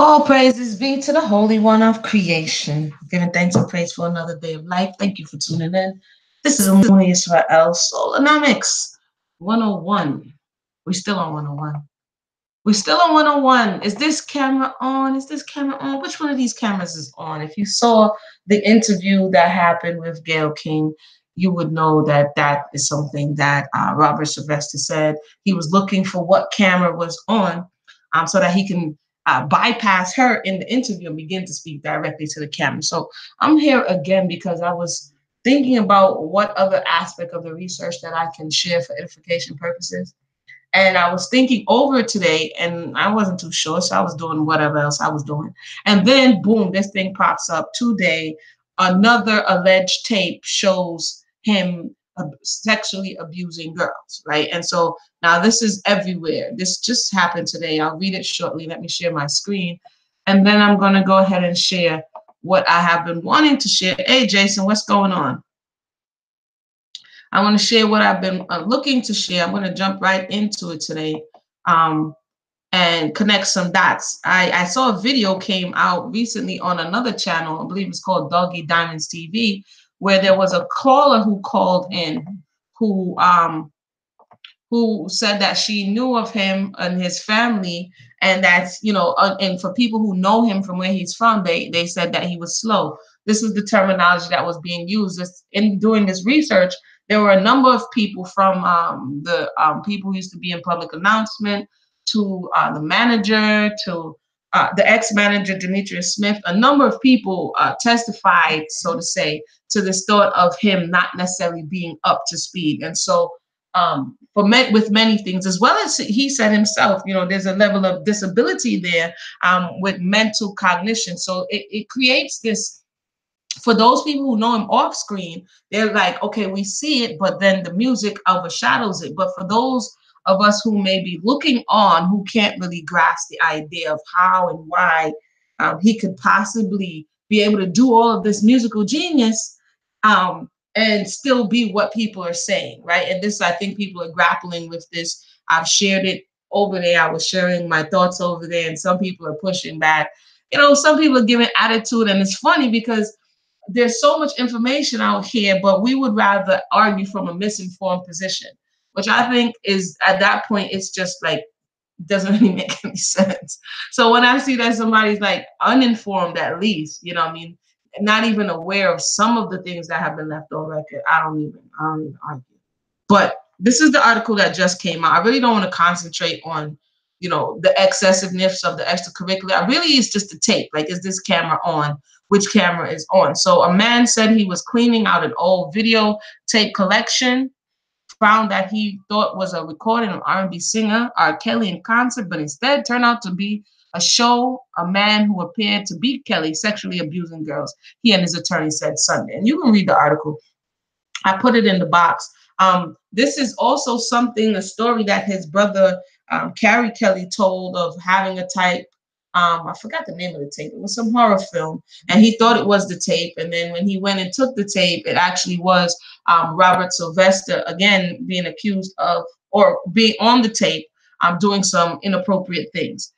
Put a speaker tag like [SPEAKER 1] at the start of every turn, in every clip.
[SPEAKER 1] All praises be to the Holy One of creation. Giving thanks and praise for another day of life. Thank you for tuning in. This is Only Israel Solonomics 101. We're still on 101. We're still on 101. Is this camera on? Is this camera on? Which one of these cameras is on? If you saw the interview that happened with Gayle King, you would know that that is something that Robert Sylvester said. He was looking for what camera was on so that he can bypass her in the interview and begin to speak directly to the camera. So I'm here again because I was thinking about what other aspect of the research that I can share for edification purposes. And I was thinking over it today and I wasn't too sure. So I was doing whatever else I was doing. And then boom, this thing pops up today. Another alleged tape shows him sexually abusing girls, right? And so now this is everywhere. This just happened today. I'll read it shortly. Let me share my screen. And then I'm going to go ahead and share what I have been wanting to share. Hey, Jason, what's going on? I want to share what I've been looking to share. I'm going to jump right into it today and connect some dots. I saw a video came out recently on another channel. I believe it's called Doggy Diamonds TV, where there was a caller who called in who said that she knew of him and his family, and that's, you know, and for people who know him from where he's from, they said that he was slow. This was the terminology that was being used. In doing this research, there were a number of people from the people who used to be in public announcement to the manager to the ex-manager Demetrius Smith. A number of people testified, so to say, to this thought of him not necessarily being up to speed. And so with many things, as well as he said himself, you know, there's a level of disability there with mental cognition. So it creates this, for those people who know him off screen, they're like, okay, we see it, but then the music overshadows it. But for those of us who may be looking on, who can't really grasp the idea of how and why he could possibly be able to do all of this musical genius, and still be what people are saying, right? And this, I think people are grappling with this. I've shared it over there. I was sharing my thoughts over there, and some people are pushing back. You know, some people are giving attitude, and it's funny because there's so much information out here, but we would rather argue from a misinformed position, which I think is, at that point, it's just like, doesn't really make any sense. So when I see that somebody's like uninformed, at least, you know what I mean, not even aware of some of the things that have been left on record, I don't even argue. But this is the article that just came out. I really don't want to concentrate on, you know, the excessiveness of the extracurricular. Really, it's just the tape. Like, is this camera on? Which camera is on? So a man said he was cleaning out an old video tape collection, found that he thought was a recording of R&B singer R. Kelly in concert, but instead turned out to be a show, a man who appeared to beat Kelly, sexually abusing girls, he and his attorney said Sunday. And you can read the article. I put it in the box. This is also something, a story that his brother, Carrie Kelly, told of having a type. I forgot the name of the tape. It was some horror film, and he thought it was the tape. And then when he went and took the tape, it actually was Robert Sylvester, again, being accused of, or being on the tape, doing some inappropriate things.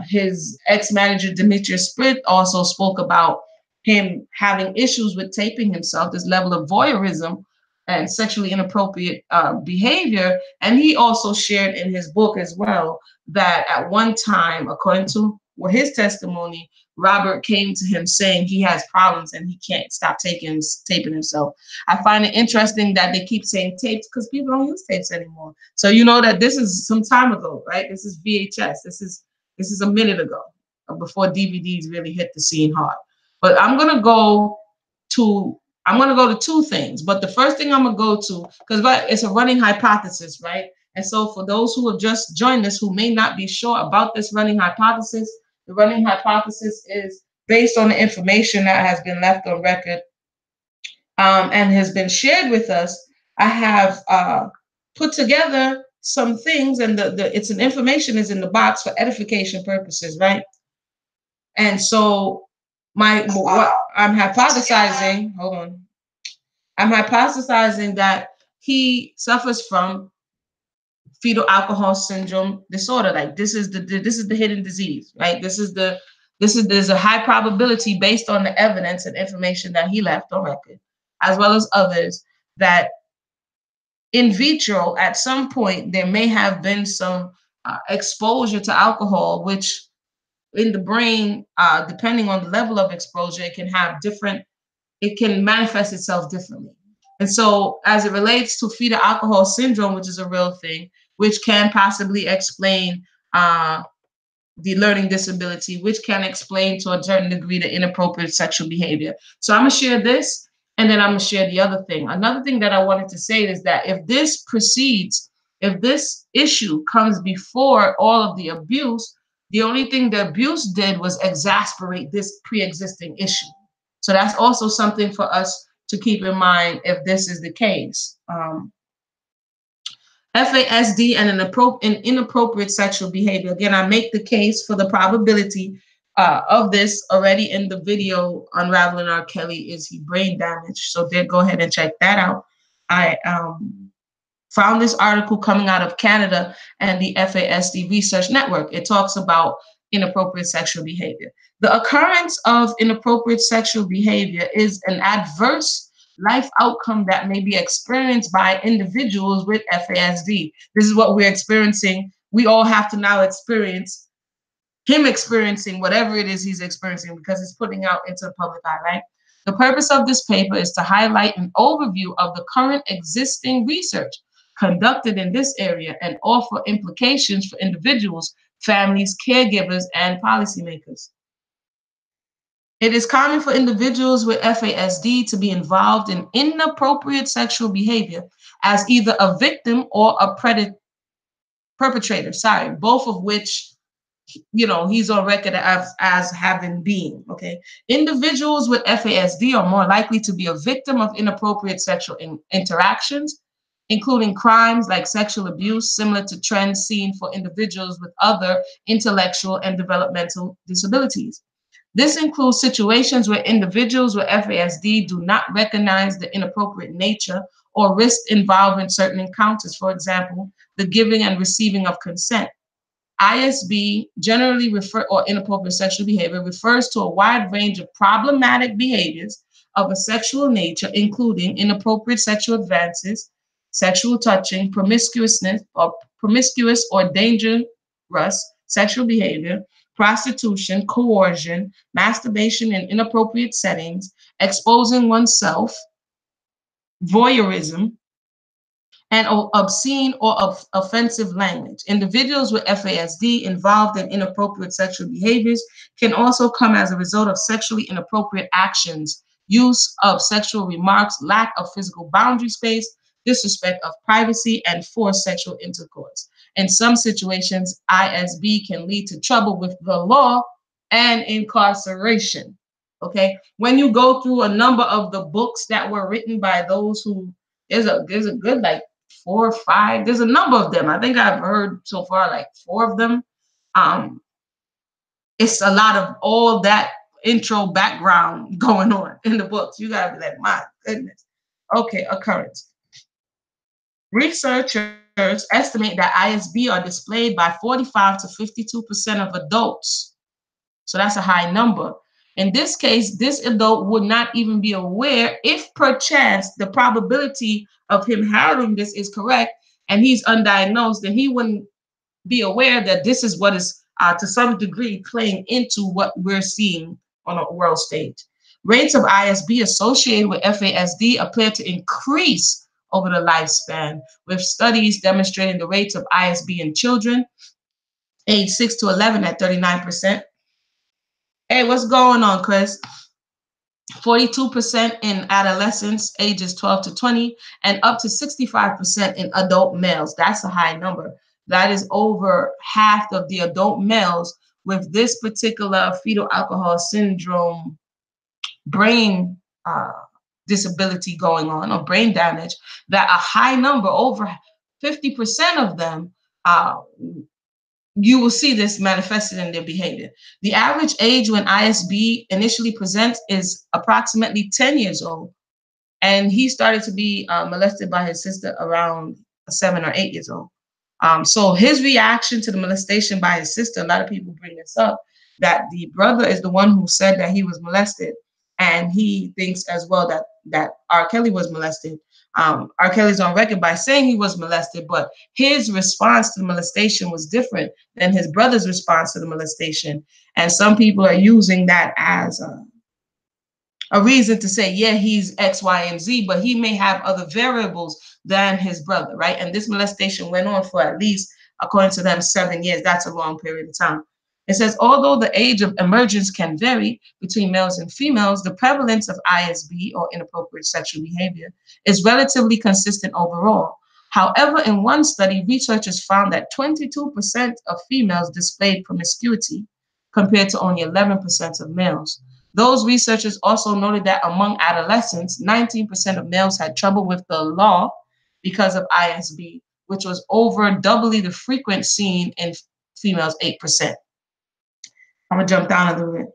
[SPEAKER 1] His ex-manager, Demetrius Smith, also spoke about him having issues with taping himself, this level of voyeurism and sexually inappropriate behavior. And he also shared in his book as well that at one time, according to his testimony, Robert came to him saying he has problems and he can't stop taping himself. I find it interesting that they keep saying tapes because people don't use tapes anymore. So you know that this is some time ago, right? This is VHS. This is a minute ago, before DVDs really hit the scene hard. But I'm gonna go to two things. But the first thing I'm gonna go to, because it's a running hypothesis, right? And so for those who have just joined us who may not be sure about this running hypothesis, the running hypothesis is based on the information that has been left on record and has been shared with us. I have put together some things, and it's an information is in the box for edification purposes, right? And so what I'm hypothesizing, hold on. I'm hypothesizing that he suffers from fetal alcohol syndrome disorder. Like this is the hidden disease, right? There's a high probability based on the evidence and information that he left on record, as well as others, that in vitro at some point there may have been some exposure to alcohol, which in the brain, depending on the level of exposure, it can manifest itself differently. And so, as it relates to fetal alcohol syndrome, which is a real thing, which can possibly explain the learning disability, which can explain to a certain degree the inappropriate sexual behavior. So, I'm going to share this, and then I'm going to share the other thing. Another thing that I wanted to say is that if this issue comes before all of the abuse, the only thing the abuse did was exasperate this pre-existing issue. So that's also something for us to keep in mind if this is the case. FASD and an inappropriate sexual behavior. Again, I make the case for the probability of this already in the video. Unraveling R Kelly, is he brain damaged? So then go ahead and check that out. I found this article coming out of Canada and the FASD Research Network. It talks about inappropriate sexual behavior. The occurrence of inappropriate sexual behavior is an adverse life outcome that may be experienced by individuals with FASD. This is what we're experiencing. We all have to now experience him experiencing whatever it is he's experiencing, because it's putting out into the public eye, right? The purpose of this paper is to highlight an overview of the current existing research conducted in this area and offer implications for individuals, families, caregivers, and policymakers. It is common for individuals with FASD to be involved in inappropriate sexual behavior as either a victim or a perpetrator, both of which, he's on record as having been, okay? Individuals with FASD are more likely to be a victim of inappropriate sexual interactions, including crimes like sexual abuse, similar to trends seen for individuals with other intellectual and developmental disabilities. This includes situations where individuals with FASD do not recognize the inappropriate nature or risk involved in certain encounters. For example, the giving and receiving of consent. ISB, or inappropriate sexual behavior, refers to a wide range of problematic behaviors of a sexual nature, including inappropriate sexual advances, sexual touching, promiscuous or dangerous sexual behavior, prostitution, coercion, masturbation in inappropriate settings, exposing oneself, voyeurism, and obscene or offensive language. Individuals with FASD involved in inappropriate sexual behaviors can also come as a result of sexually inappropriate actions, use of sexual remarks, lack of physical boundary space, disrespect of privacy, and forced sexual intercourse. In some situations, ISB can lead to trouble with the law and incarceration. Okay, when you go through a number of the books that were written by those who, there's a good like 4 or 5. There's a number of them. I think I've heard so far like 4 of them. It's a lot of all that intro background going on in the books. You gotta be like, my goodness. Okay, occurrence. Researchers estimate that ISB are displayed by 45 to 52% of adults. So that's a high number. In this case, this adult would not even be aware if perchance the probability of him having this is correct and he's undiagnosed, then he wouldn't be aware that this is what is to some degree playing into what we're seeing on a world stage. Rates of ISB associated with FASD appear to increase over the lifespan, with studies demonstrating the rates of ISB in children age 6 to 11 at 39%. Hey, what's going on, Chris? 42% in adolescents ages 12 to 20, and up to 65% in adult males. That's a high number. That is over half of the adult males with this particular fetal alcohol syndrome brain disability going on, or brain damage, that a high number, over 50% of them, you will see this manifested in their behavior. The average age when ISB initially presents is approximately 10 years old. And he started to be molested by his sister around 7 or 8 years old. So his reaction to the molestation by his sister, a lot of people bring this up, that the brother is the one who said that he was molested, and he thinks as well that R. Kelly was molested. R. Kelly's on record by saying he was molested, but his response to the molestation was different than his brother's response to the molestation. And some people are using that as a reason to say, yeah, he's X, Y, and Z, but he may have other variables than his brother, right? And this molestation went on for at least, according to them, 7 years. That's a long period of time. It says, although the age of emergence can vary between males and females, the prevalence of ISB, or inappropriate sexual behavior, is relatively consistent overall. However, in one study, researchers found that 22% of females displayed promiscuity compared to only 11% of males. Those researchers also noted that among adolescents, 19% of males had trouble with the law because of ISB, which was over doubly the frequent seen in females, 8%. I'm gonna jump down a little bit.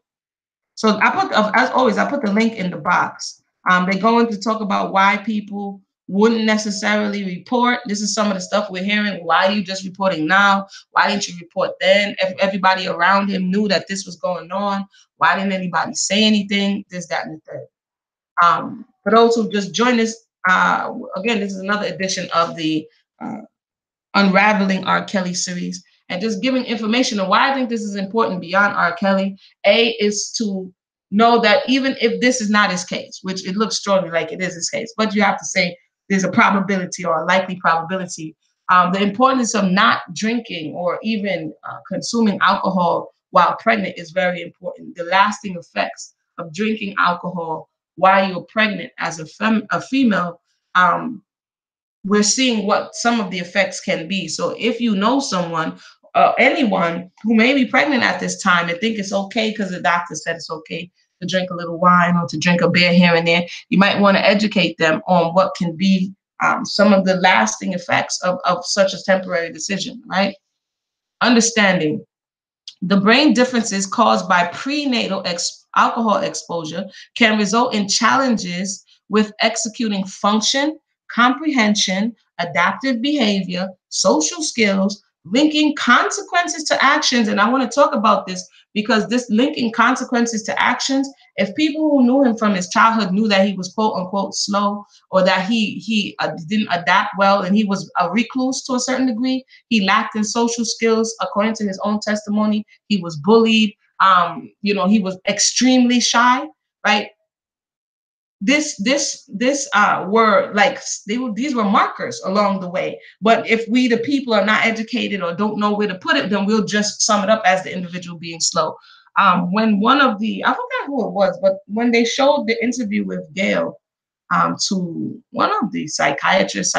[SPEAKER 1] So I put, as always, I put the link in the box. They go into talk about why people wouldn't necessarily report. This is some of the stuff we're hearing. Why are you just reporting now? Why didn't you report then? Everybody around him knew that this was going on. Why didn't anybody say anything? This, that, and the third. For those who just joined us, again, this is another edition of the uh, Unraveling R. Kelly series, and just giving information on why I think this is important beyond R. Kelly. A is to know that even if this is not his case, which it looks strongly like it is his case, but you have to say there's a probability or a likely probability. The importance of not drinking or even consuming alcohol while pregnant is very important. The lasting effects of drinking alcohol while you're pregnant as a female, we're seeing what some of the effects can be. So if you know someone, anyone who may be pregnant at this time and think it's okay because the doctor said it's okay to drink a little wine or to drink a beer here and there, you might want to educate them on what can be some of the lasting effects of such a temporary decision, right? Understanding the brain differences caused by prenatal alcohol exposure can result in challenges with executing function, comprehension, adaptive behavior, social skills, linking consequences to actions. And I want to talk about this because this linking consequences to actions, if people who knew him from his childhood knew that he was quote unquote slow, or that he didn't adapt well and he was a recluse to a certain degree, he lacked in social skills, according to his own testimony, he was bullied, he was extremely shy, right? This were like these were markers along the way. But if we the people are not educated or don't know where to put it, then we'll just sum it up as the individual being slow. When one of the, I forgot who it was, but when they showed the interview with Gail to one of the psychologists,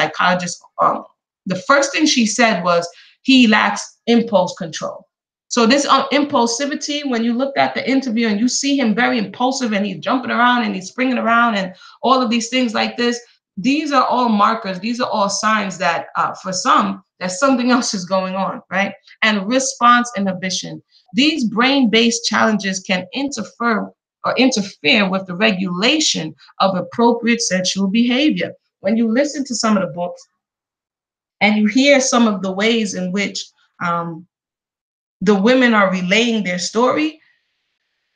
[SPEAKER 1] the first thing she said was he lacks impulse control. So this impulsivity, when you looked at the interview and you see him very impulsive and he's jumping around and he's springing around and all of these things like this, these are all markers. These are all signs that for some, that something else is going on, right? And response inhibition. These brain-based challenges can interfere with the regulation of appropriate sexual behavior. When you listen to some of the books and you hear some of the ways in which the women are relaying their story,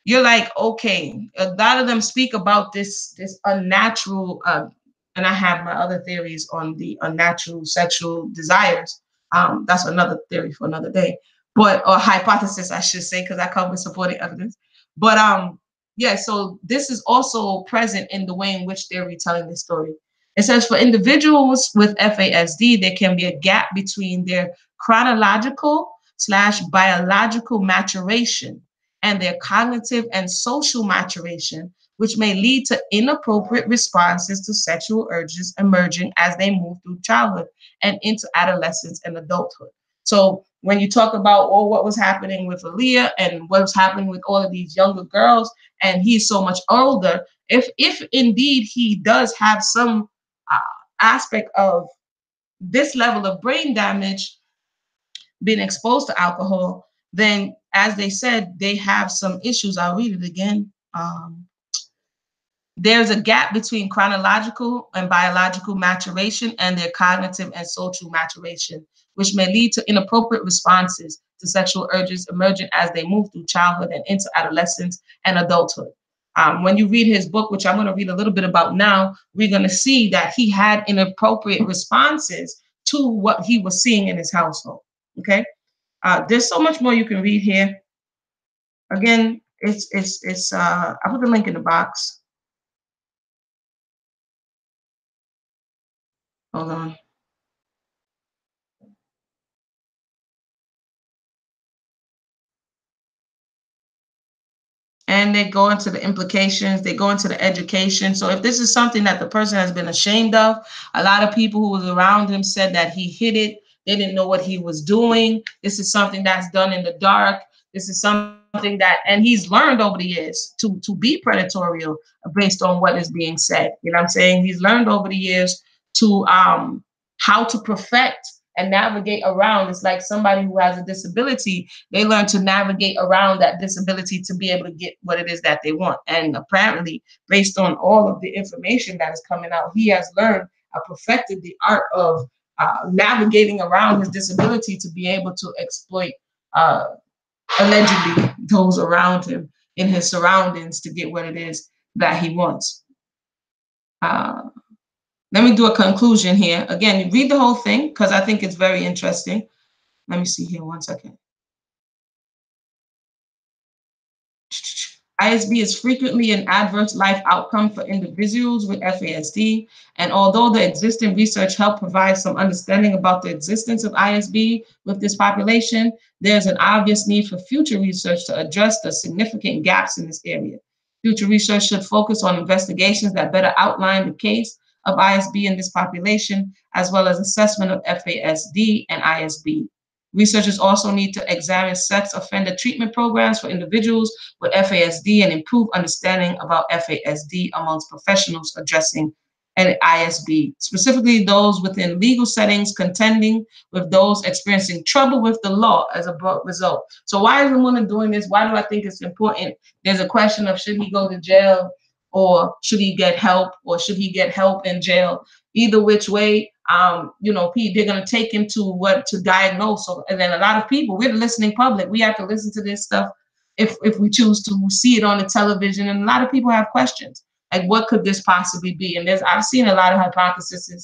[SPEAKER 1] you're like, okay, a lot of them speak about this unnatural, and I have my other theories on the unnatural sexual desires. That's another theory for another day, but or hypothesis, I should say, because I come with supporting evidence. But yeah, so this is also present in the way in which they're retelling the story. It says for individuals with FASD, there can be a gap between their chronological/biological maturation and their cognitive and social maturation, which may lead to inappropriate responses to sexual urges emerging as they move through childhood and into adolescence and adulthood. So when you talk about what was happening with Aaliyah and what was happening with all of these younger girls, and he's so much older, if indeed he does have some uh, aspect of this level of brain damage, being exposed to alcohol, then as they said, they have some issues. I'll read it again. There's a gap between chronological and biological maturation and their cognitive and social maturation, which may lead to inappropriate responses to sexual urges emerging as they move through childhood and into adolescence and adulthood. When you read his book, which I'm going to read a little bit about now, we're going to see that he had inappropriate responses to what he was seeing in his household. Okay, there's so much more you can read here. Again, it's. I put the link in the box. Hold on. And they go into the implications, they go into the education. So if this is something that the person has been ashamed of, a lot of people who was around him said that he hid it. They didn't know what he was doing. This is something that's done in the dark. This is something that, and he's learned over the years to be predatory based on what is being said. You know what I'm saying? He's learned over the years to how to perfect and navigate around. It's like somebody who has a disability, they learn to navigate around that disability to be able to get what it is that they want. And apparently, based on all of the information that is coming out, he has learned, perfected the art of navigating around his disability to be able to exploit allegedly those around him in his surroundings to get what it is that he wants. Uh, Let me do a conclusion here. Again, read the whole thing because I think it's very interesting. Let me see here 1 second. ISB is frequently an adverse life outcome for individuals with FASD, and although the existing research helped provide some understanding about the existence of ISB with this population, there's an obvious need for future research to address the significant gaps in this area. Future research should focus on investigations that better outline the case of ISB in this population, as well as assessment of FASD and ISB. Researchers also need to examine sex offender treatment programs for individuals with FASD and improve understanding about FASD amongst professionals addressing an ISB, specifically those within legal settings contending with those experiencing trouble with the law as a result. So why is the woman doing this? Why do I think it's important? There's a question of should he go to jail or should he get help or should he get help in jail? Either which way, they're going to take him to diagnose. So, and then a lot of people, we're the listening public. We have to listen to this stuff if we choose to see it on the television. And a lot of people have questions like, what could this possibly be? And I've seen a lot of hypotheses. He's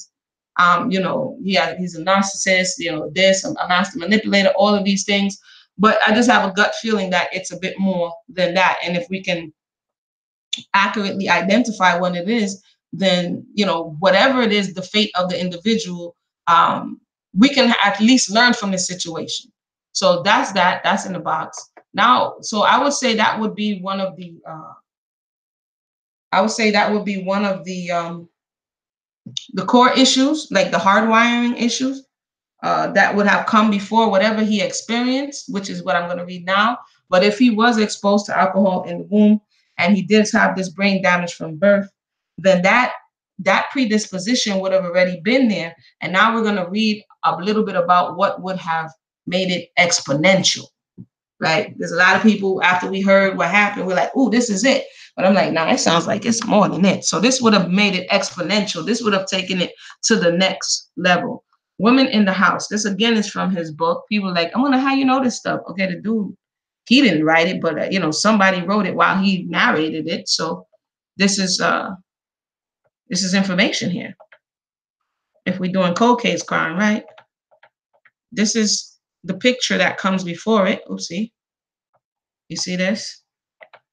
[SPEAKER 1] a narcissist, this, a master manipulator, all of these things. But I just have a gut feeling that it's a bit more than that. And if we can accurately identify what it is, then whatever it is, the fate of the individual, we can at least learn from the situation. So that's in the box now. So I would say that would be one of the the core issues, like the hardwiring issues that would have come before whatever he experienced, which is what I'm going to read now. But if he was exposed to alcohol in the womb and he did have this brain damage from birth, then that predisposition would have already been there. And now we're going to read a little bit about what would have made it exponential. Right? There's a lot of people, after we heard what happened, we're like, "Ooh, this is it." But I'm like, "No, it sounds like it's more than it." So this would have made it exponential. This would have taken it to the next level. Women in the House. This again is from his book. People are like, "I wonder how you know this stuff." Okay, the dude, he didn't write it, but somebody wrote it while he narrated it. So this is information here. If we're doing cold case crime, right? This is the picture that comes before it. Oopsie. You see this?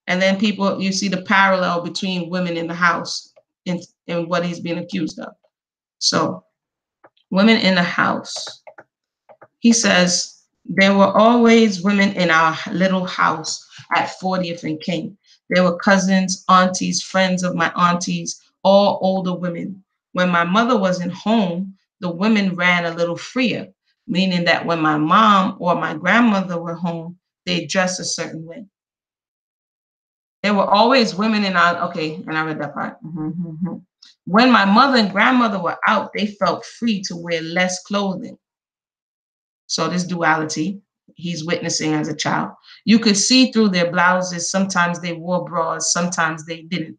[SPEAKER 1] And then you see the parallel between women in the house and what he's being accused of. So, women in the house. He says, there were always women in our little house at 40th and King. There were cousins, aunties, friends of my aunties, all older women. When my mother wasn't home, the women ran a little freer, meaning that when my mom or my grandmother were home, they dressed a certain way. There were always women in our, okay, and I read that part. Mm-hmm. When my mother and grandmother were out, they felt free to wear less clothing. So this duality he's witnessing as a child. You could see through their blouses. Sometimes they wore bras, sometimes they didn't.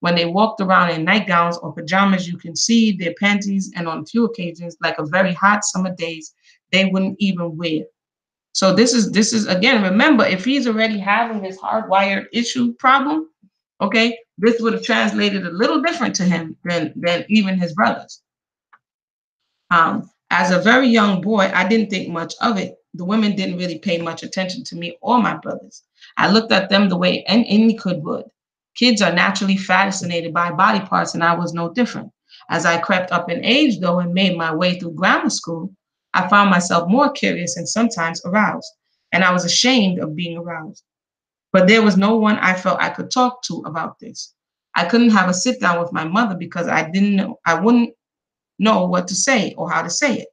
[SPEAKER 1] When they walked around in nightgowns or pajamas, you can see their panties, and on a few occasions, like a very hot summer days, they wouldn't even wear. So this is again, remember, if he's already having this hardwired issue problem, okay, this would have translated a little different to him than even his brothers. As a very young boy, I didn't think much of it. The women didn't really pay much attention to me or my brothers. I looked at them the way any kid would. Kids are naturally fascinated by body parts, and I was no different. As I crept up in age, though, and made my way through grammar school, I found myself more curious and sometimes aroused, and I was ashamed of being aroused. But there was no one I felt I could talk to about this. I couldn't have a sit down with my mother because I wouldn't know what to say or how to say it.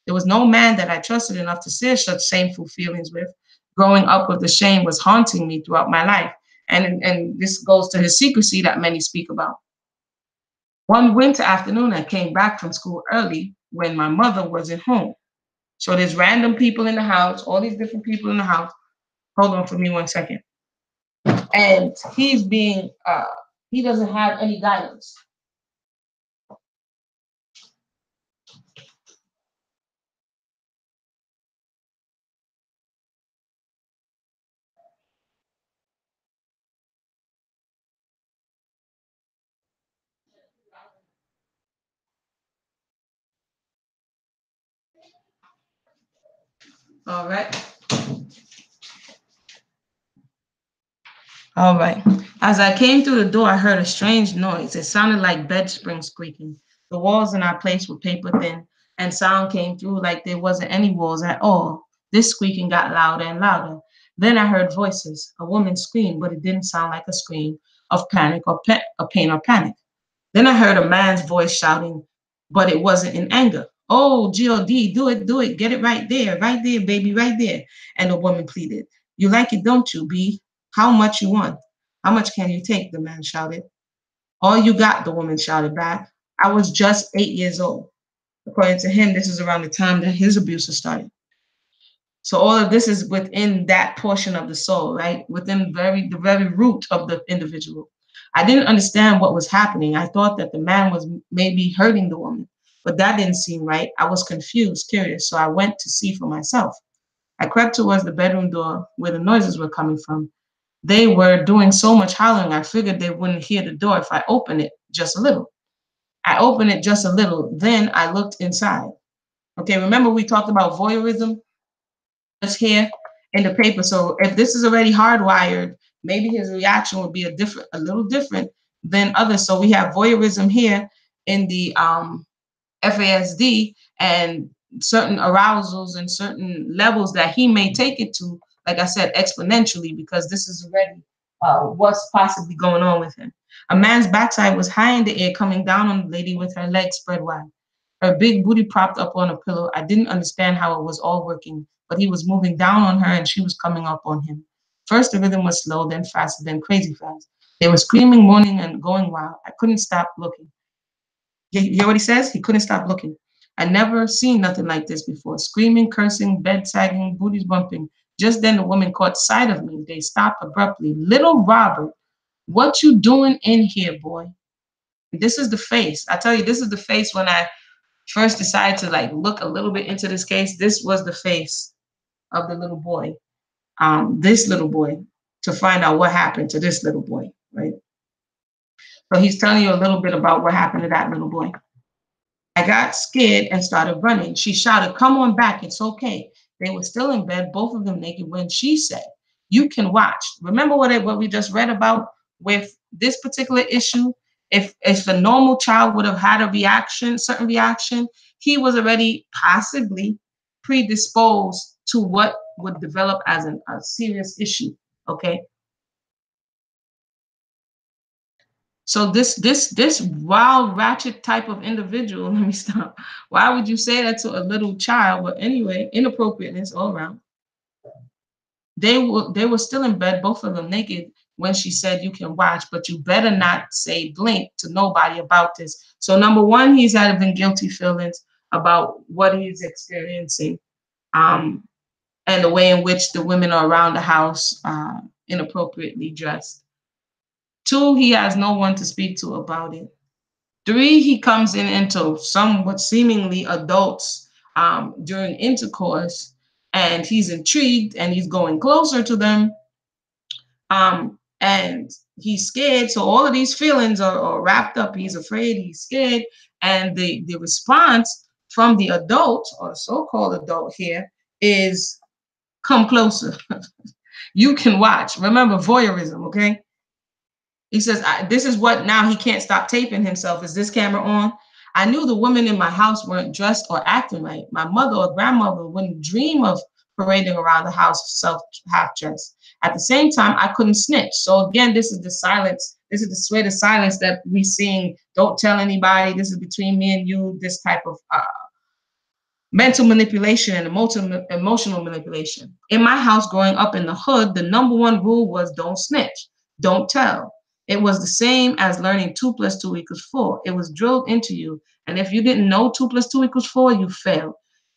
[SPEAKER 1] There was no man that I trusted enough to share such shameful feelings with. Growing up with the shame was haunting me throughout my life. And this goes to his secrecy that many speak about. One winter afternoon, I came back from school early when my mother wasn't home. So there's random people in the house, all these different people in the house. Hold on for me 1 second. And he doesn't have any guidance. All right. All right. As I came through the door, I heard a strange noise. It sounded like bed springs squeaking. The walls in our place were paper thin, and sound came through like there wasn't any walls at all. This squeaking got louder and louder. Then I heard voices. A woman screamed, but it didn't sound like a scream of panic or pain or panic. Then I heard a man's voice shouting, but it wasn't in anger. Oh, God, do it, get it right there, baby, right there. And the woman pleaded, you like it, don't you, B? How much you want? How much can you take? The man shouted. All you got, the woman shouted back. I was just 8 years old. According to him, this is around the time that his abuse started. So all of this is within that portion of the soul, right? Within the very root of the individual. I didn't understand what was happening. I thought that the man was maybe hurting the woman, but that didn't seem right. I was confused, curious, so I went to see for myself. I crept towards the bedroom door where the noises were coming from. They were doing so much hollering, I figured they wouldn't hear the door if I opened it just a little. I opened it just a little, then I looked inside. Okay, remember we talked about voyeurism? Just here in the paper. So if this is already hardwired, maybe his reaction would be a little different than others. So we have voyeurism here in the FASD, and certain arousals and certain levels that he may take it to, like I said, exponentially, because this is already what's possibly going on with him. A man's backside was high in the air, coming down on the lady with her legs spread wide. Her big booty propped up on a pillow. I didn't understand how it was all working, but he was moving down on her and she was coming up on him. First, the rhythm was slow, then faster, then crazy fast. They were screaming, moaning, and going wild. I couldn't stop looking. You hear what he says? He couldn't stop looking. I never seen nothing like this before. Screaming, cursing, bed sagging, booties bumping. Just then the woman caught sight of me. They stopped abruptly. Little Robert, what you doing in here, boy? This is the face. I tell you, this is the face when I first decided to like look a little bit into this case. This was the face of the little boy. This little boy, to find out what happened to this little boy, right? So he's telling you a little bit about what happened to that little boy. I got scared and started running. She shouted, come on back, it's okay. They were still in bed, both of them naked, when she said, you can watch. Remember what we just read about with this particular issue? If a normal child would have had a reaction, certain reaction, he was already possibly predisposed to what would develop as a serious issue, So this wild ratchet type of individual, let me stop. Why would you say that to a little child? But anyway, inappropriateness all around. They were still in bed, both of them naked, when she said you can watch, but you better not say blink to nobody about this. So number one, he's having guilty feelings about what he's experiencing, um, and the way in which the women are around the house inappropriately dressed. Two, he has no one to speak to about it. Three, he comes in into somewhat seemingly adults during intercourse, and he's intrigued and he's going closer to them, and he's scared. So all of these feelings are wrapped up. He's afraid, he's scared, and the response from the adult or so-called adult here is come closer. You can watch. Remember voyeurism, okay? He says, this is what now he can't stop taping himself. Is this camera on? I knew the women in my house weren't dressed or acting right. My mother or grandmother wouldn't dream of parading around the house self half dressed. At the same time, I couldn't snitch. So again, this is the silence. This is the sweat of silence that we seeing. Don't tell anybody. This is between me and you. This type of mental manipulation and emotional manipulation. In my house growing up in the hood, the number one rule was don't snitch, don't tell. It was the same as learning 2 + 2 = 4. It was drilled into you. And if you didn't know 2 + 2 = 4, you failed.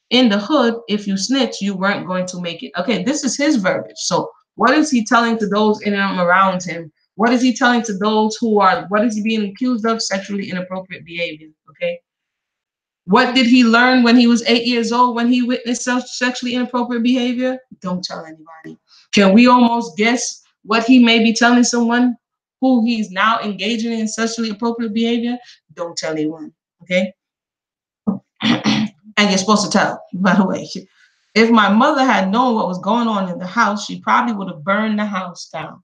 [SPEAKER 1] In the hood, if you snitch, you weren't going to make it. Okay, this is his verbiage. So what is he telling to those in and around him? What is he telling to those what is he being accused of? Sexually inappropriate behavior, okay? What did he learn when he was 8 years old when he witnessed sexually inappropriate behavior? Don't tell anybody. Can we almost guess what he may be telling someone who he's now engaging in sexually appropriate behavior? Don't tell anyone, okay? And you're supposed to tell, by the way. If my mother had known what was going on in the house, she probably would have burned the house down.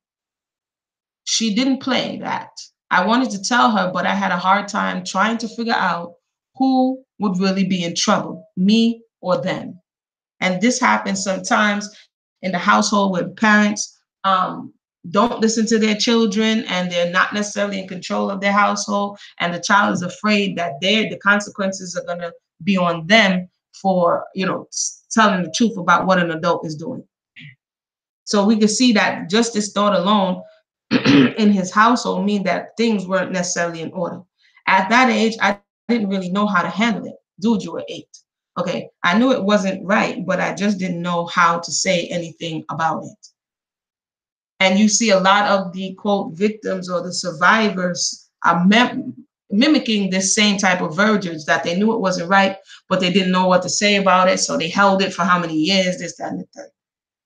[SPEAKER 1] She didn't play that. I wanted to tell her, but I had a hard time trying to figure out who would really be in trouble, me or them. And this happens sometimes in the household where parents don't listen to their children and they're not necessarily in control of their household. And the child is afraid that the consequences are going to be on them for, telling the truth about what an adult is doing. So we can see that just this thought alone in his household mean that things weren't necessarily in order. At that age, I didn't really know how to handle it. Dude, you were 8. Okay, I knew it wasn't right, but I just didn't know how to say anything about it. And you see a lot of the quote victims or the survivors are mimicking this same type of verbiage, that they knew it wasn't right, but they didn't know what to say about it. So they held it for how many years, this, that, and the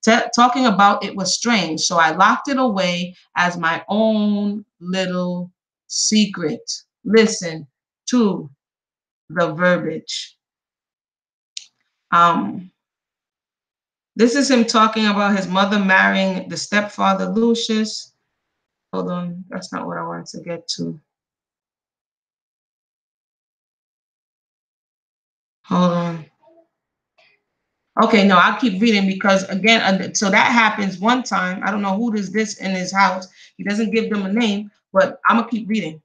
[SPEAKER 1] third. Talking about it was strange, so I locked it away as my own little secret. Listen to the verbiage. This is him talking about his mother marrying the stepfather, Lucius. Hold on, that's not what I wanted to get to. Hold on. Okay, no, I'll keep reading because again, so that happens one time. I don't know who does this in his house. He doesn't give them a name, but I'm gonna keep reading.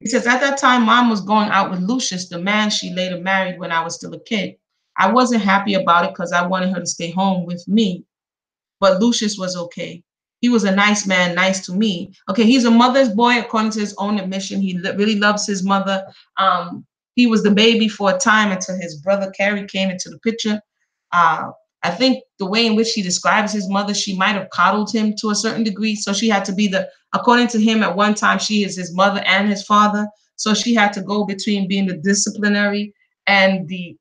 [SPEAKER 1] It says, at that time, Mom was going out with Lucius, the man she later married when I was still a kid. I wasn't happy about it because I wanted her to stay home with me. But Lucius was okay. He was a nice man, nice to me. Okay, he's a mother's boy, according to his own admission. He really loves his mother. He was the baby for a time until his brother Carrie came into the picture. I think the way in which he describes his mother, she might have coddled him to a certain degree. So she had to be according to him, at one time, she is his mother and his father. So she had to go between being the disciplinary and the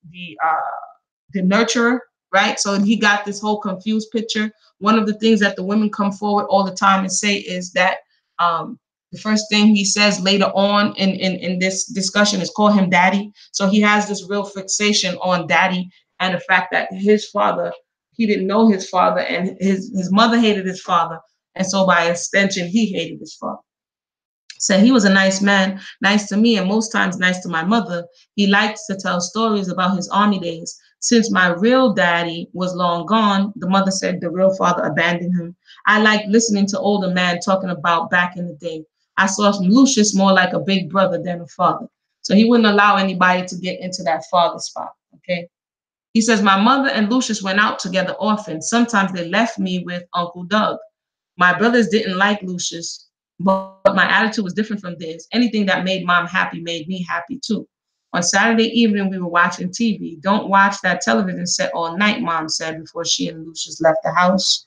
[SPEAKER 1] nurturer, right? So he got this whole confused picture. One of the things that the women come forward all the time and say is that the first thing he says later on in this discussion is call him daddy. So he has this real fixation on daddy and the fact that his father, he didn't know his father, and his mother hated his father. And so by extension, he hated his father. So he was a nice man, nice to me, and most times nice to my mother. He liked to tell stories about his army days. Since my real daddy was long gone, the mother said the real father abandoned him. I liked listening to older men talking about back in the day. I saw Lucius more like a big brother than a father. So he wouldn't allow anybody to get into that father spot, okay? He says, my mother and Lucius went out together often. Sometimes they left me with Uncle Doug. My brothers didn't like Lucius, but my attitude was different from theirs. Anything that made Mom happy made me happy too. On Saturday evening, we were watching TV. Don't watch that television set all night, Mom said before she and Lucius left the house.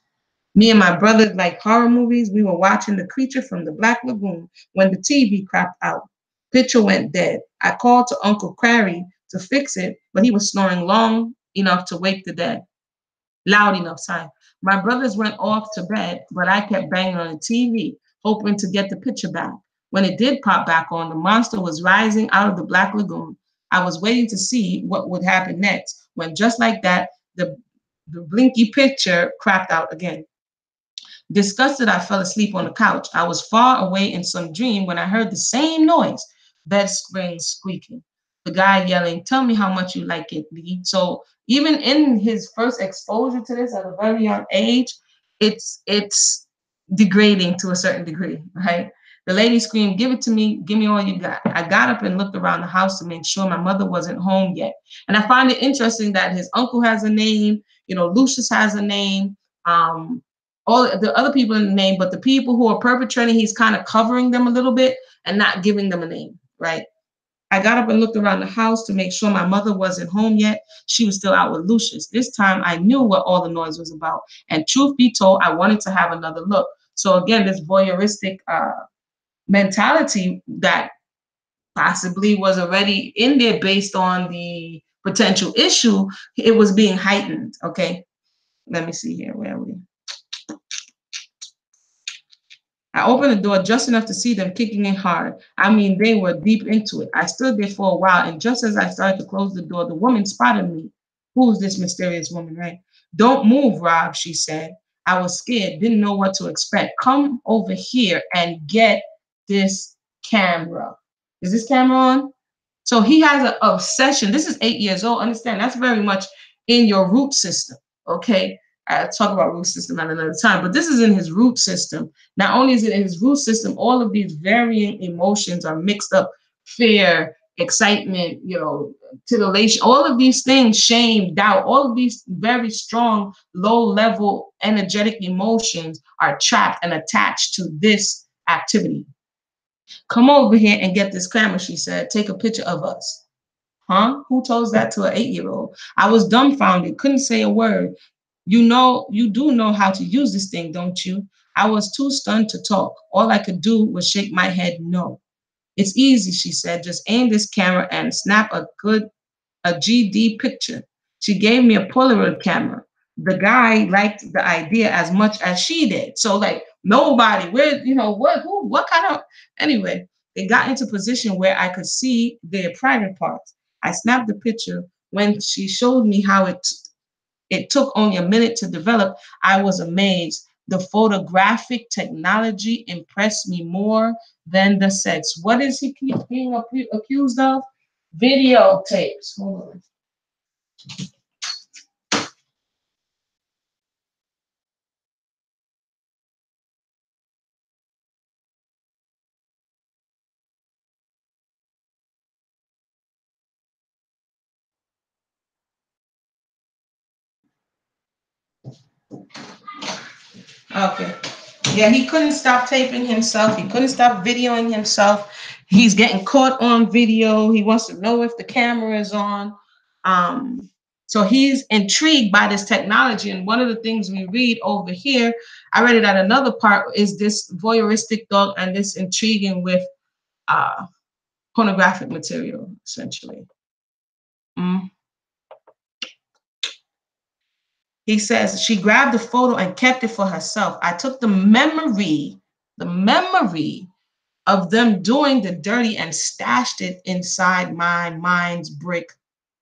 [SPEAKER 1] Me and my brothers like horror movies. We were watching The Creature from the Black Lagoon when the TV crapped out. Picture went dead. I called to Uncle Crary to fix it, but he was snoring long enough to wake the dead. Loud enough, sorry. My brothers went off to bed, but I kept banging on the TV, hoping to get the picture back. When it did pop back on, the monster was rising out of the Black Lagoon. I was waiting to see what would happen next, when just like that, the blinky picture crapped out again. Disgusted, I fell asleep on the couch. I was far away in some dream when I heard the same noise, bed springs squeaking. The guy yelling, "Tell me how much you like it, Lee." So even in his first exposure to this at a very young age, it's degrading to a certain degree, right? The lady screamed, "Give it to me, give me all you got." I got up and looked around the house to make sure my mother wasn't home yet. And I find it interesting that his uncle has a name, Lucius has a name. All the other people in the name, but the people who are perpetrating, he's kind of covering them a little bit and not giving them a name, right? I got up and looked around the house to make sure my mother wasn't home yet. She was still out with Lucius. This time I knew what all the noise was about. And truth be told, I wanted to have another look. So again, this voyeuristic mentality that possibly was already in there based on the potential issue, it was being heightened, okay? Let me see here, where are we? I opened the door just enough to see them kicking it hard. I mean, they were deep into it. I stood there for a while, and just as I started to close the door, the woman spotted me. Who's this mysterious woman, right? "Don't move, Rob," she said. I was scared, didn't know what to expect. "Come over here and get this camera." Is this camera on? So he has an obsession. This is 8 years old. Understand, that's very much in your root system, okay? I'll talk about root system at another time, but this is in his root system. Not only is it in his root system, all of these varying emotions are mixed up: fear, excitement, titillation, all of these things, shame, doubt, all of these very strong, low level energetic emotions are trapped and attached to this activity. "Come over here and get this camera," she said. "Take a picture of us." Huh? Who tells that to an 8-year-old? I was dumbfounded, couldn't say a word. You do know how to use this thing, don't you?" I was too stunned to talk. All I could do was shake my head no. "It's easy," she said. "Just aim this camera and snap a GD picture." She gave me a Polaroid camera. The guy liked the idea as much as she did. So like nobody, what kind of, anyway, they got into position where I could see their private parts. I snapped the picture. When she showed me how it took only a minute to develop, I was amazed. The photographic technology impressed me more than the sex. What is he being accused of? Videotapes. Hold on. Okay. Yeah, he couldn't stop taping himself. He couldn't stop videoing himself. He's getting caught on video. He wants to know if the camera is on. Um, so he's intrigued by this technology. And one of the things we read over here, I read it at another part, is this voyeuristic thought and this intriguing with uh, pornographic material, essentially. Mm. He says she grabbed the photo and kept it for herself. I took the memory of them doing the dirty and stashed it inside my mind's brick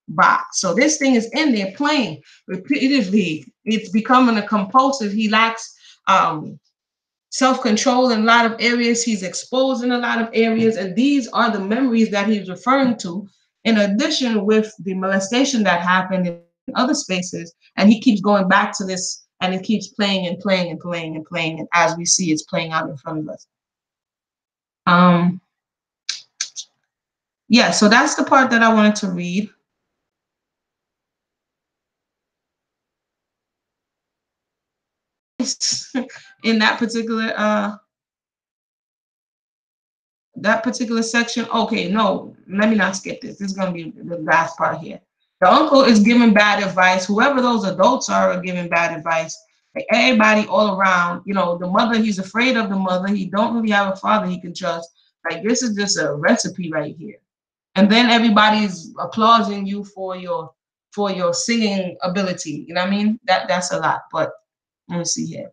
[SPEAKER 1] box. So this thing is in there playing repeatedly. It's becoming a compulsive. He lacks self-control in a lot of areas. He's exposed in a lot of areas. And these are the memories that he's referring to, in addition with the molestation that happened in other spaces. And he keeps going back to this, and it keeps playing and playing and playing and playing. And as we see, it's playing out in front of us. Um, yeah, so that's the part that I wanted to read. In that particular section. Okay, no, let me not skip this. This is going to be the last part here. The uncle is giving bad advice. Whoever those adults are giving bad advice. Like everybody all around, you know, the mother, he's afraid of the mother. He don't really have a father he can trust. Like this is just a recipe right here. And then everybody's applauding you for your singing ability. You know what I mean? That's a lot. But let me see here.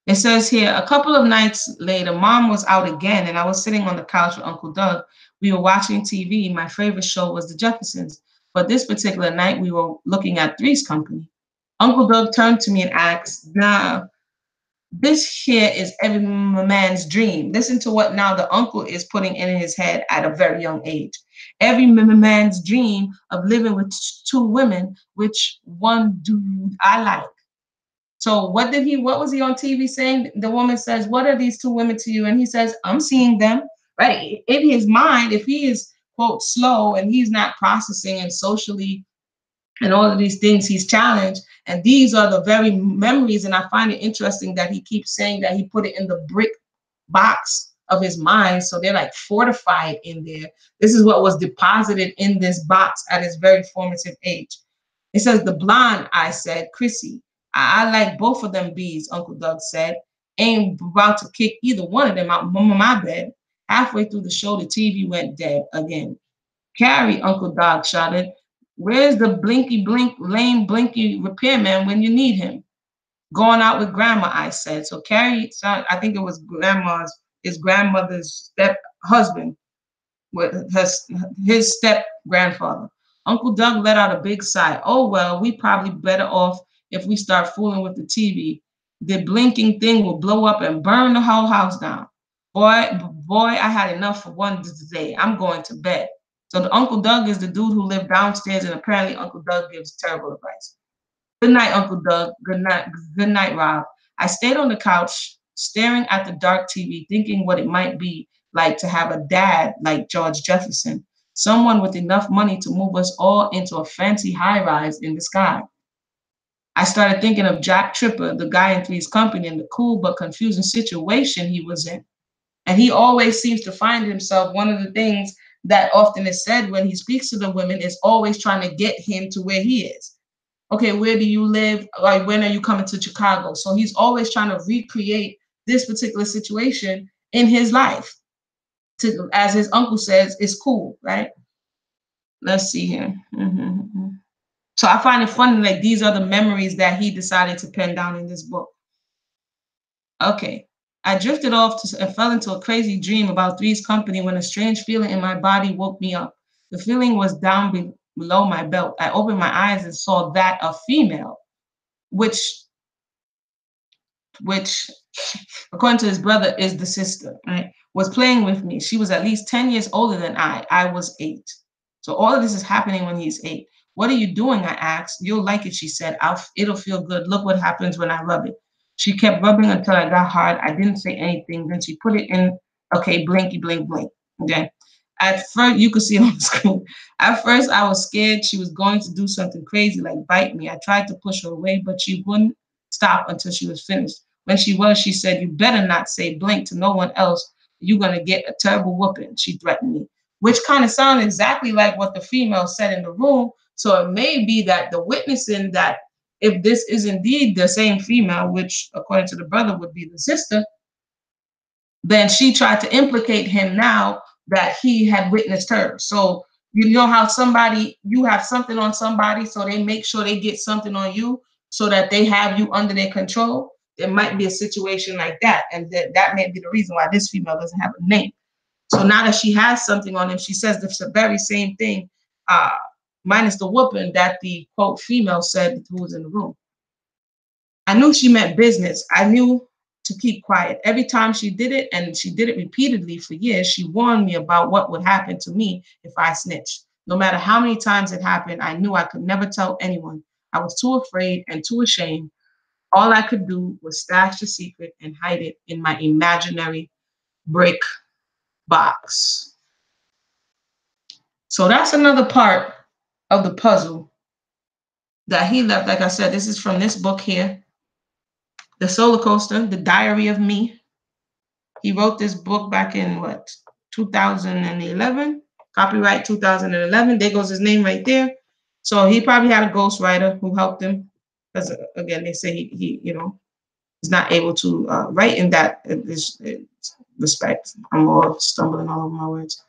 [SPEAKER 1] It says here, a couple of nights later, mom was out again, and I was sitting on the couch with Uncle Doug. We were watching TV. My favorite show was The Jeffersons. But this particular night, we were looking at Three's Company. Uncle Doug turned to me and asked, now, this here is every man's dream. Listen to what now the uncle is putting in his head at a very young age. Every man's dream of living with two women, which one do I like? So what was he on TV saying? The woman says, what are these two women to you? And he says, I'm seeing them, right? In his mind, if he is, quote, slow and he's not processing and socially and all of these things, he's challenged. And these are the very memories. And I find it interesting that he keeps saying that he put it in the brick box of his mind. So they're like fortified in there. This is what was deposited in this box at his very formative age. It says, the blonde, I said, Chrissy. I like both of them bees, Uncle Doug said. Ain't about to kick either one of them out of my bed. Halfway through the show, the TV went dead again. Carrie, Uncle Doug shouted. Where's the blinky blink, lame blinky repairman when you need him? Going out with grandma, I said. So Carrie, I think it was his grandmother's step husband, with his step grandfather. Uncle Doug let out a big sigh. Oh, well, we probably better off if we start fooling with the TV. The blinking thing will blow up and burn the whole house down. Boy, I had enough for one day. I'm going to bed. So the Uncle Doug is the dude who lived downstairs, and apparently Uncle Doug gives terrible advice. Good night, Uncle Doug. Good night, Rob. I stayed on the couch, staring at the dark TV, thinking what it might be like to have a dad like George Jefferson, someone with enough money to move us all into a fancy high-rise in the sky. I started thinking of Jack Tripper, the guy in Three's Company, and the cool but confusing situation he was in. And he always seems to find himself, one of the things that often is said when he speaks to the women is always trying to get him to where he is. Okay, where do you live? Like, when are you coming to Chicago? So he's always trying to recreate this particular situation in his life. To, as his uncle says, it's cool, right? Let's see here. So I find it funny, like these are the memories that he decided to pen down in this book. Okay. I drifted off and fell into a crazy dream about Three's Company when a strange feeling in my body woke me up. The feeling was down below my belt. I opened my eyes and saw that a female, which according to his brother is the sister, right, was playing with me. She was at least 10 years older than I. I was 8. So all of this is happening when he's 8. What are you doing? I asked. You'll like it, she said. It'll feel good. Look what happens when I rub it. She kept rubbing until I got hard. I didn't say anything. Then she put it in, okay, blinky, blink, blink. Okay. At first, you could see it on the screen. At first, I was scared she was going to do something crazy like bite me. I tried to push her away, but she wouldn't stop until she was finished. When she was, she said, you better not say blink to no one else. You're going to get a terrible whooping, she threatened me, which kind of sounded exactly like what the female said in the room. So it may be that the witnessing that if this is indeed the same female, which according to the brother would be the sister, then she tried to implicate him now that he had witnessed her. So you know how you have something on somebody, so they make sure they get something on you so that they have you under their control. There might be a situation like that. And that may be the reason why this female doesn't have a name. So now that she has something on him, she says the very same thing, minus the whooping that the, quote, female said who was in the room. I knew she meant business. I knew to keep quiet. Every time she did it, and she did it repeatedly for years, she warned me about what would happen to me if I snitched. No matter how many times it happened, I knew I could never tell anyone. I was too afraid and too ashamed. All I could do was stash the secret and hide it in my imaginary brick box. So that's another part of the puzzle that he left. Like I said, this is from this book here, The Solar Coaster, The Diary of Me. He wrote this book back in 2011, copyright 2011. There goes his name right there. So he probably had a ghostwriter who helped him, because again, they say he is not able to write in that this respect. I'm all stumbling all over my words.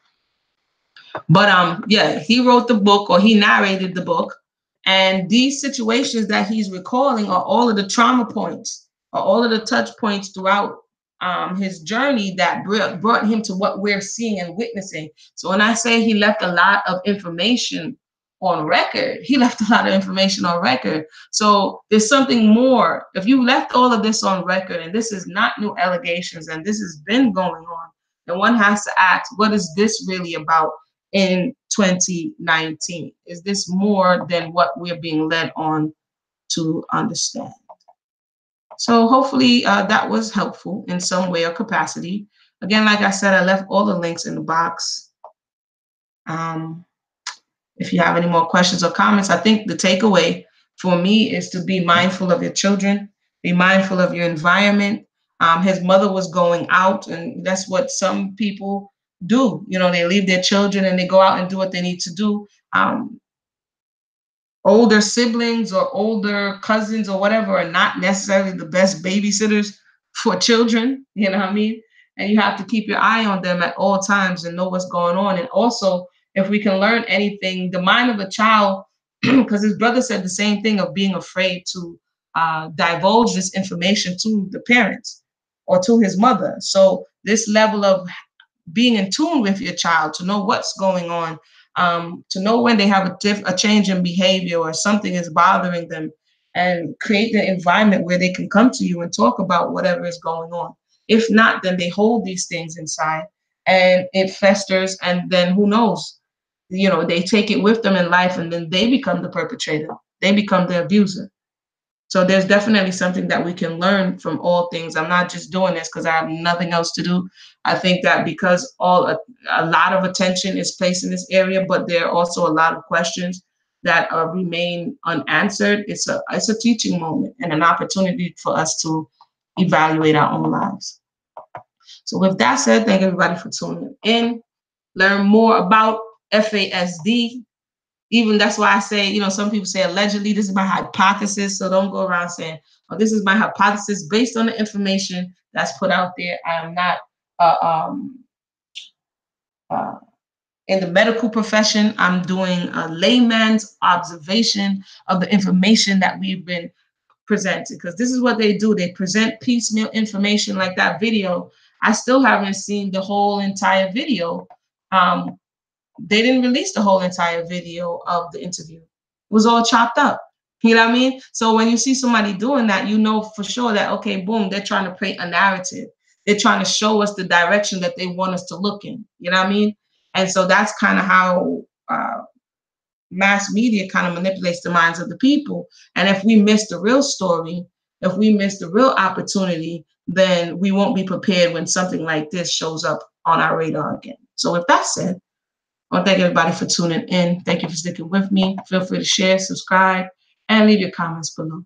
[SPEAKER 1] But yeah, he wrote the book, or he narrated the book, and these situations that he's recalling are all of the trauma points, are all of the touch points throughout his journey that brought him to what we're seeing and witnessing. So when I say he left a lot of information on record, he left a lot of information on record. So there's something more. If you left all of this on record, and this is not new allegations, and this has been going on, then one has to ask, what is this really about? In 2019? Is this more than what we're being led on to understand? So hopefully that was helpful in some way or capacity. Again, like I said, I left all the links in the box. If you have any more questions or comments, I think the takeaway for me is to be mindful of your children, be mindful of your environment. His mother was going out, and that's what some people do. You know, they leave their children and they go out and do what they need to do. Older siblings or older cousins or whatever are not necessarily the best babysitters for children. You know what I mean? And you have to keep your eye on them at all times and know what's going on. And also, if we can learn anything, the mind of a child, because his brother said the same thing of being afraid to divulge this information to the parents or to his mother. So this level of being in tune with your child, to know what's going on, to know when they have a change in behavior or something is bothering them, and create the environment where they can come to you and talk about whatever is going on. If not, then they hold these things inside and it festers, and then who knows? You know, they take it with them in life, and then they become the perpetrator. They become the abuser. So there's definitely something that we can learn from all things. I'm not just doing this because I have nothing else to do. I think that because a lot of attention is placed in this area, but there are also a lot of questions that remain unanswered. It's a teaching moment and an opportunity for us to evaluate our own lives. So with that said, thank everybody for tuning in. Learn more about FASD. Even that's why I say, you know, some people say allegedly, this is my hypothesis. So don't go around saying, oh, this is my hypothesis based on the information that's put out there. I am not in the medical profession. I'm doing a layman's observation of the information that we've been presented, because this is what they do. They present piecemeal information like that video. I still haven't seen the whole entire video. They didn't release the whole entire video of the interview. It was all chopped up. You know what I mean? So when you see somebody doing that, you know for sure that, okay, boom, they're trying to paint a narrative. They're trying to show us the direction that they want us to look in. You know what I mean? And so that's kind of how mass media kind of manipulates the minds of the people. And if we miss the real story, if we miss the real opportunity, then we won't be prepared when something like this shows up on our radar again. So with that said, I want to thank everybody for tuning in. Thank you for sticking with me. Feel free to share, subscribe, and leave your comments below.